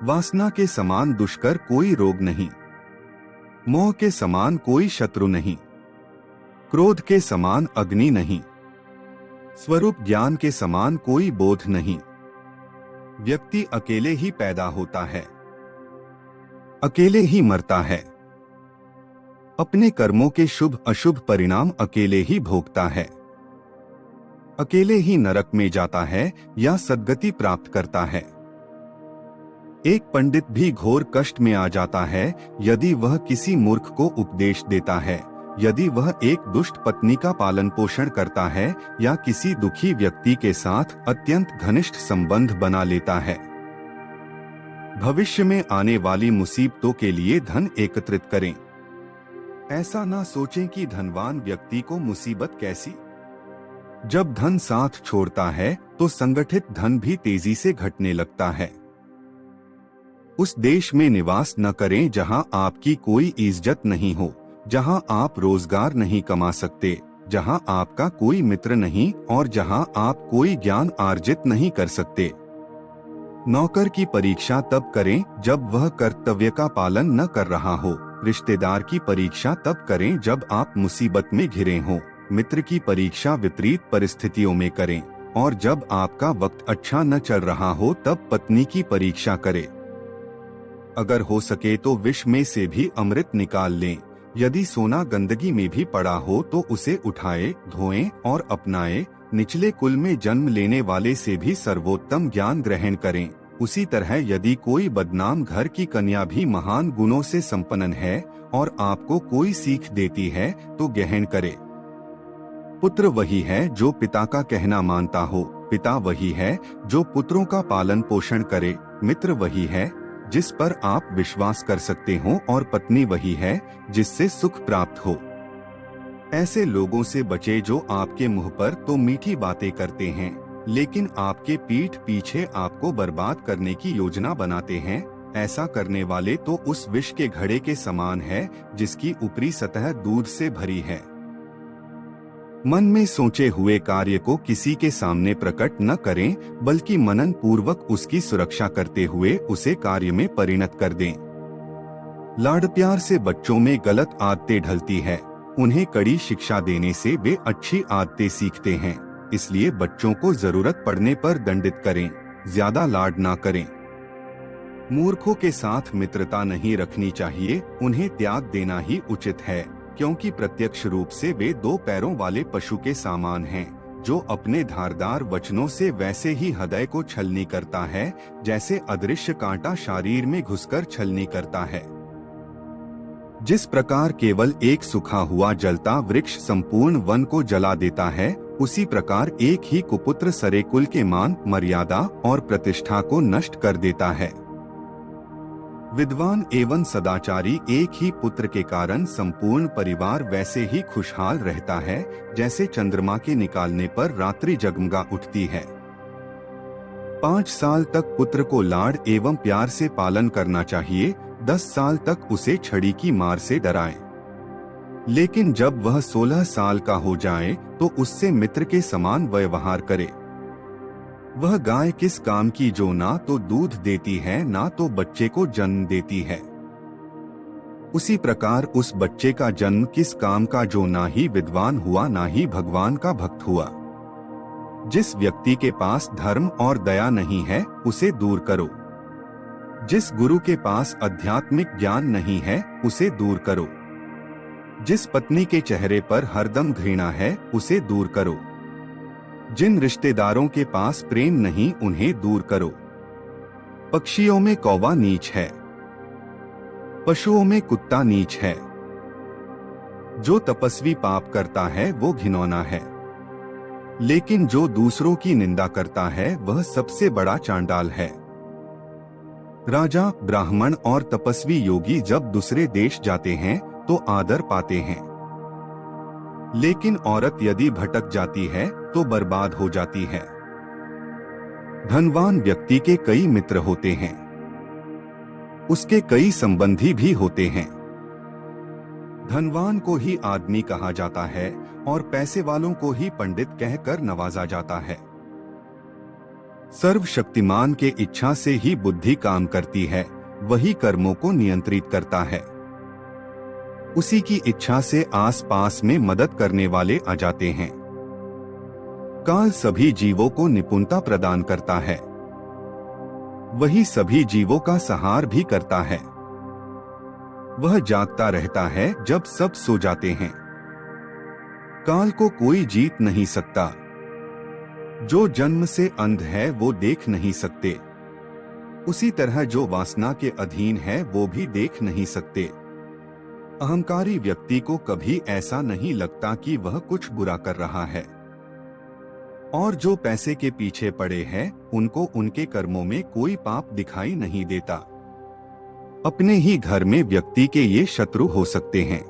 वासना के समान दुष्कर कोई रोग नहीं, मोह के समान कोई शत्रु नहीं, क्रोध के समान अग्नि नहीं, स्वरूप ज्ञान के समान कोई बोध नहीं। व्यक्ति अकेले ही पैदा होता है, अकेले ही मरता है, अपने कर्मों के शुभ अशुभ परिणाम अकेले ही भोगता है, अकेले ही नरक में जाता है या सद्गति प्राप्त करता है। एक पंडित भी घोर कष्ट में आ जाता है यदि वह किसी मूर्ख को उपदेश देता है, यदि वह एक दुष्ट पत्नी का पालन पोषण करता है या किसी दुखी व्यक्ति के साथ अत्यंत घनिष्ठ संबंध बना लेता है। भविष्य में आने वाली मुसीबतों के लिए धन एकत्रित करें। ऐसा ना सोचें कि धनवान व्यक्ति को मुसीबत कैसी। जब धन साथ छोड़ता है तो संगठित धन भी तेजी से घटने लगता है। उस देश में निवास न करें जहां आपकी कोई इज्जत नहीं हो, जहां आप रोजगार नहीं कमा सकते, जहां आपका कोई मित्र नहीं और जहां आप कोई ज्ञान अर्जित नहीं कर सकते। नौकर की परीक्षा तब करें जब वह कर्तव्य का पालन न कर रहा हो, रिश्तेदार की परीक्षा तब करें जब आप मुसीबत में घिरे हों, मित्र की परीक्षा विपरीत परिस्थितियों में करें, और जब आपका वक्त अच्छा न चल रहा हो तब पत्नी की परीक्षा करें। अगर हो सके तो विष में से भी अमृत निकाल लें। यदि सोना गंदगी में भी पड़ा हो तो उसे उठाए, धोएं और अपनाएं। निचले कुल में जन्म लेने वाले से भी सर्वोत्तम ज्ञान ग्रहण करें। उसी तरह यदि कोई बदनाम घर की कन्या भी महान गुणों से संपन्न है और आपको कोई सीख देती है तो ग्रहण करे। पुत्र वही है जो पिता का कहना मानता हो, पिता वही है जो पुत्रों का पालन पोषण करे, मित्र वही है जिस पर आप विश्वास कर सकते हो और पत्नी वही है जिससे सुख प्राप्त हो। ऐसे लोगों से बचे जो आपके मुंह पर तो मीठी बातें करते हैं लेकिन आपके पीठ पीछे आपको बर्बाद करने की योजना बनाते हैं। ऐसा करने वाले तो उस विष के घड़े के समान है जिसकी ऊपरी सतह दूध से भरी है। मन में सोचे हुए कार्य को किसी के सामने प्रकट न करें, बल्कि मनन पूर्वक उसकी सुरक्षा करते हुए उसे कार्य में परिणत कर दें। लाड प्यार से बच्चों में गलत आदतें ढलती है, उन्हें कड़ी शिक्षा देने से वे अच्छी आदतें सीखते हैं। इसलिए बच्चों को जरूरत पड़ने पर दंडित करें, ज्यादा लाड ना करें। मूर्खों के साथ मित्रता नहीं रखनी चाहिए, उन्हें त्याग देना ही उचित है, क्योंकि प्रत्यक्ष रूप से वे दो पैरों वाले पशु के समान हैं, जो अपने धारदार वचनों से वैसे ही हृदय को छलनी करता है जैसे अदृश्य कांटा शरीर में घुसकर छलनी करता है। जिस प्रकार केवल एक सूखा हुआ जलता वृक्ष संपूर्ण वन को जला देता है, उसी प्रकार एक ही कुपुत्र सारे कुल के मान, मर्यादा और प्रतिष्ठा को नष्ट कर देता है। विद्वान एवं सदाचारी एक ही पुत्र के कारण संपूर्ण परिवार वैसे ही खुशहाल रहता है जैसे चंद्रमा के निकालने पर रात्रि जगमगा उठती है। 5 साल तक पुत्र को लाड एवं प्यार से पालन करना चाहिए, 10 साल तक उसे छड़ी की मार से डराएं। लेकिन जब वह 16 साल का हो जाए तो उससे मित्र के समान व्यवहार करे। वह गाय किस काम की जो ना तो दूध देती है ना तो बच्चे को जन्म देती है, उसी प्रकार उस बच्चे का जन्म किस काम का जो ना ही विद्वान हुआ ना ही भगवान का भक्त हुआ। जिस व्यक्ति के पास धर्म और दया नहीं है उसे दूर करो। जिस गुरु के पास आध्यात्मिक ज्ञान नहीं है उसे दूर करो। जिस पत्नी के चेहरे पर हरदम घृणा है उसे दूर करो। जिन रिश्तेदारों के पास प्रेम नहीं उन्हें दूर करो। पक्षियों में कौवा नीच है, पशुओं में कुत्ता नीच है। जो तपस्वी पाप करता है वो घिनौना है, लेकिन जो दूसरों की निंदा करता है वह सबसे बड़ा चांडाल है। राजा, ब्राह्मण और तपस्वी योगी जब दूसरे देश जाते हैं तो आदर पाते हैं, लेकिन औरत यदि भटक जाती है तो बर्बाद हो जाती है। धनवान व्यक्ति के कई मित्र होते हैं, उसके कई संबंधी भी होते हैं। धनवान को ही आदमी कहा जाता है और पैसे वालों को ही पंडित कहकर नवाजा जाता है। सर्वशक्तिमान के इच्छा से ही बुद्धि काम करती है, वही कर्मों को नियंत्रित करता है। उसी की इच्छा से आसपास में मदद करने वाले आ जाते हैं। काल सभी जीवों को निपुणता प्रदान करता है, वही सभी जीवों का संहार भी करता है। वह जागता रहता है जब सब सो जाते हैं। काल को कोई जीत नहीं सकता। जो जन्म से अंध है वो देख नहीं सकते, उसी तरह जो वासना के अधीन है वो भी देख नहीं सकते। अहंकारी व्यक्ति को कभी ऐसा नहीं लगता कि वह कुछ बुरा कर रहा है, और जो पैसे के पीछे पड़े हैं उनको उनके कर्मों में कोई पाप दिखाई नहीं देता। अपने ही घर में व्यक्ति के ये शत्रु हो सकते हैं।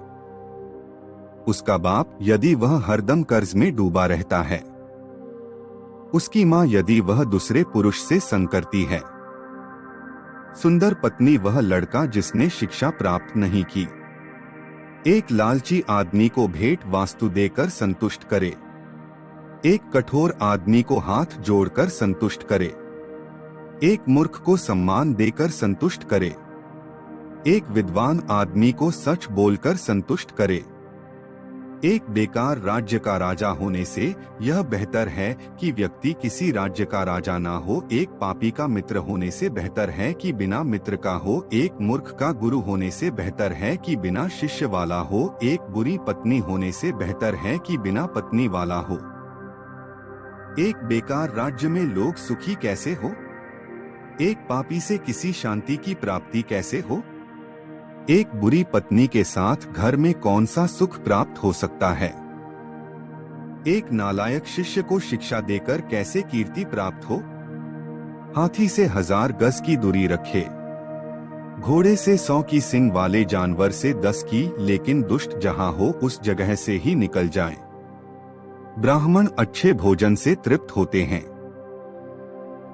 उसका बाप यदि वह हरदम कर्ज में डूबा रहता है, उसकी माँ यदि वह दूसरे पुरुष से संग करती है, सुंदर पत्नी वह लड़का जिसने शिक्षा प्राप्त नहीं की, एक लालची आदमी को भेंट वास्तु देकर संतुष्ट करे, एक कठोर आदमी को हाथ जोड़कर संतुष्ट करे, एक मूर्ख को सम्मान देकर संतुष्ट करे, एक विद्वान आदमी को सच बोलकर संतुष्ट करे। एक बेकार राज्य का राजा होने से यह बेहतर है कि व्यक्ति किसी राज्य का राजा ना हो। एक पापी का मित्र होने से बेहतर है कि बिना मित्र का हो। एक मूर्ख का गुरु होने से बेहतर है कि बिना शिष्य वाला हो। एक बुरी पत्नी होने से बेहतर है कि बिना पत्नी वाला हो। एक बेकार राज्य में लोग सुखी कैसे हो? एक पापी से किसी शांति की प्राप्ति कैसे हो? एक बुरी पत्नी के साथ घर में कौन सा सुख प्राप्त हो सकता है? एक नालायक शिष्य को शिक्षा देकर कैसे कीर्ति प्राप्त हो? हाथी से 1000 गज की दूरी रखे, घोड़े से 100 की सींग वाले जानवर से 10 की, लेकिन दुष्ट जहां हो उस जगह से ही निकल जाएं। ब्राह्मण अच्छे भोजन से तृप्त होते हैं।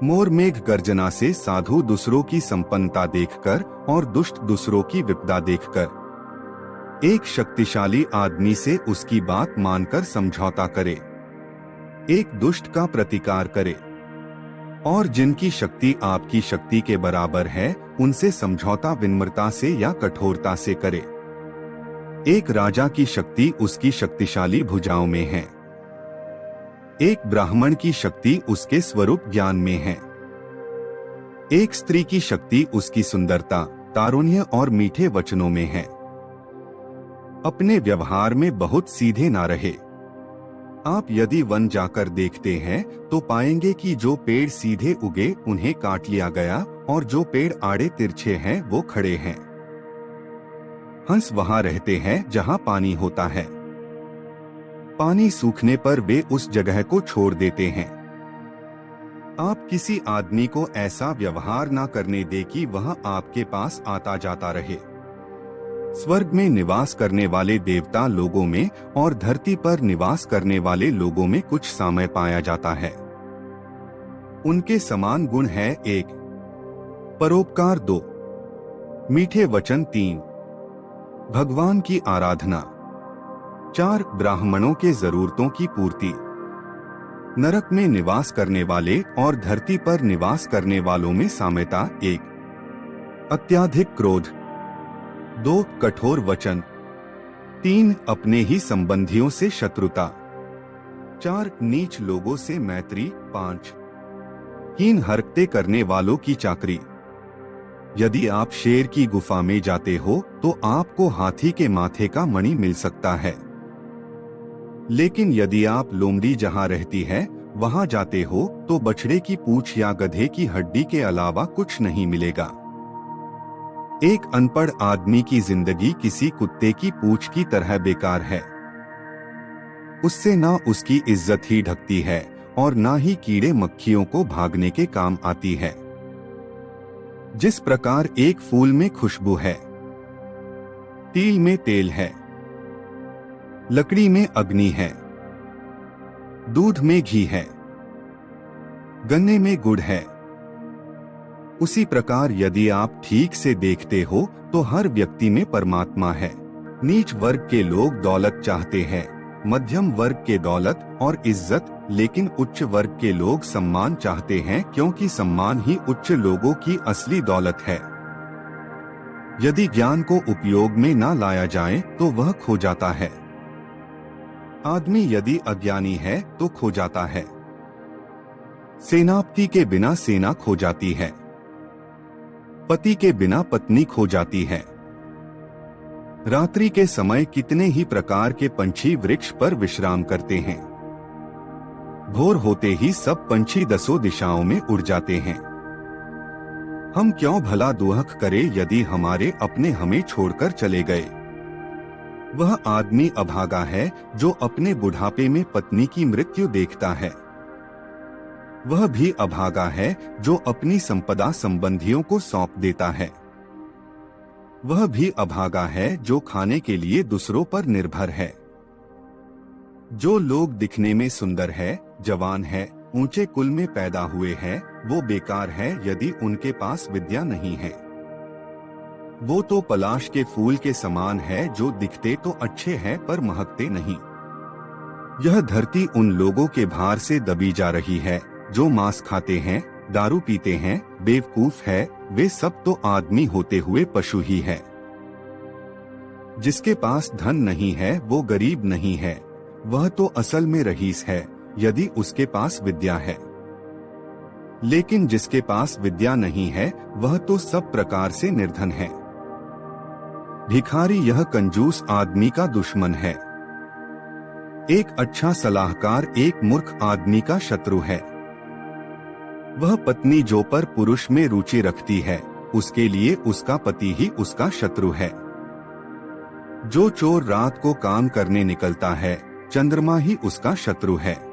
मोर मेघ गर्जना से साधु दूसरों की संपन्नता देखकर और दुष्ट दूसरों की विपदा देखकर। एक शक्तिशाली आदमी से उसकी बात मानकर समझौता करे, एक दुष्ट का प्रतिकार करे, और जिनकी शक्ति आपकी शक्ति के बराबर है उनसे समझौता विनम्रता से या कठोरता से करे। एक राजा की शक्ति उसकी शक्तिशाली भुजाओं में है, एक ब्राह्मण की शक्ति उसके स्वरूप ज्ञान में है। एक स्त्री की शक्ति उसकी सुंदरता, तारुण्य और मीठे वचनों में है। अपने व्यवहार में बहुत सीधे ना रहे। आप यदि वन जाकर देखते हैं तो पाएंगे कि जो पेड़ सीधे उगे उन्हें काट लिया गया, और जो पेड़ आड़े तिरछे हैं वो खड़े हैं। हंस वहां रहते हैं जहां पानी होता है, पानी सूखने पर वे उस जगह को छोड़ देते हैं। आप किसी आदमी को ऐसा व्यवहार ना करने दे कि वह आपके पास आता जाता रहे। स्वर्ग में निवास करने वाले देवता लोगों में और धरती पर निवास करने वाले लोगों में कुछ साम्य पाया जाता है। उनके समान गुण है: 1. परोपकार, 2. मीठे वचन, 3. भगवान की आराधना, 4. ब्राह्मणों के जरूरतों की पूर्ति। नरक में निवास करने वाले और धरती पर निवास करने वालों में साम्यता: 1. अत्याधिक क्रोध, 2. कठोर वचन, 3. अपने ही संबंधियों से शत्रुता, 4. नीच लोगों से मैत्री, 5. हीन हरकतें करने वालों की चाकरी। यदि आप शेर की गुफा में जाते हो तो आपको हाथी के माथे का मणि मिल सकता है, लेकिन यदि आप लोमड़ी जहां रहती है वहां जाते हो तो बछड़े की पूंछ या गधे की हड्डी के अलावा कुछ नहीं मिलेगा। एक अनपढ़ आदमी की जिंदगी किसी कुत्ते की पूंछ की तरह बेकार है। उससे ना उसकी इज्जत ही ढकती है और ना ही कीड़े मक्खियों को भागने के काम आती है। जिस प्रकार एक फूल में खुशबू है, तिल में तेल है, लकड़ी में अग्नि है, दूध में घी है, गन्ने में गुड़ है, उसी प्रकार यदि आप ठीक से देखते हो तो हर व्यक्ति में परमात्मा है। नीच वर्ग के लोग दौलत चाहते हैं, मध्यम वर्ग के दौलत और इज्जत, लेकिन उच्च वर्ग के लोग सम्मान चाहते हैं क्योंकि सम्मान ही उच्च लोगों की असली दौलत है। यदि ज्ञान को उपयोग में न लाया जाए तो वह खो जाता है। आदमी यदि अज्ञानी है तो खो जाता है। सेनापति के बिना सेना खो जाती है। पति के बिना पत्नी खो जाती है। रात्रि के समय कितने ही प्रकार के पंछी वृक्ष पर विश्राम करते हैं। भोर होते ही सब पंछी दसों दिशाओं में उड़ जाते हैं। हम क्यों भला दुहक करें यदि हमारे अपने हमें छोड़कर चले गए। वह आदमी अभागा है जो अपने बुढ़ापे में पत्नी की मृत्यु देखता है। वह भी अभागा है जो अपनी संपदा संबंधियों को सौंप देता है। वह भी अभागा है जो खाने के लिए दूसरों पर निर्भर है। जो लोग दिखने में सुंदर है, जवान है, ऊंचे कुल में पैदा हुए हैं, वो बेकार है यदि उनके पास विद्या नहीं है। वो तो पलाश के फूल के समान है जो दिखते तो अच्छे हैं पर महकते नहीं। यह धरती उन लोगों के भार से दबी जा रही है जो मांस खाते हैं, दारू पीते हैं, बेवकूफ है। वे सब तो आदमी होते हुए पशु ही है। जिसके पास धन नहीं है वो गरीब नहीं है, वह तो असल में रईस है यदि उसके पास विद्या है। लेकिन जिसके पास विद्या नहीं है वह तो सब प्रकार से निर्धन है। भिखारी यह कंजूस आदमी का दुश्मन है। एक अच्छा सलाहकार एक मूर्ख आदमी का शत्रु है। वह पत्नी जो पर पुरुष में रुचि रखती है उसके लिए उसका पति ही उसका शत्रु है। जो चोर रात को काम करने निकलता है चंद्रमा ही उसका शत्रु है।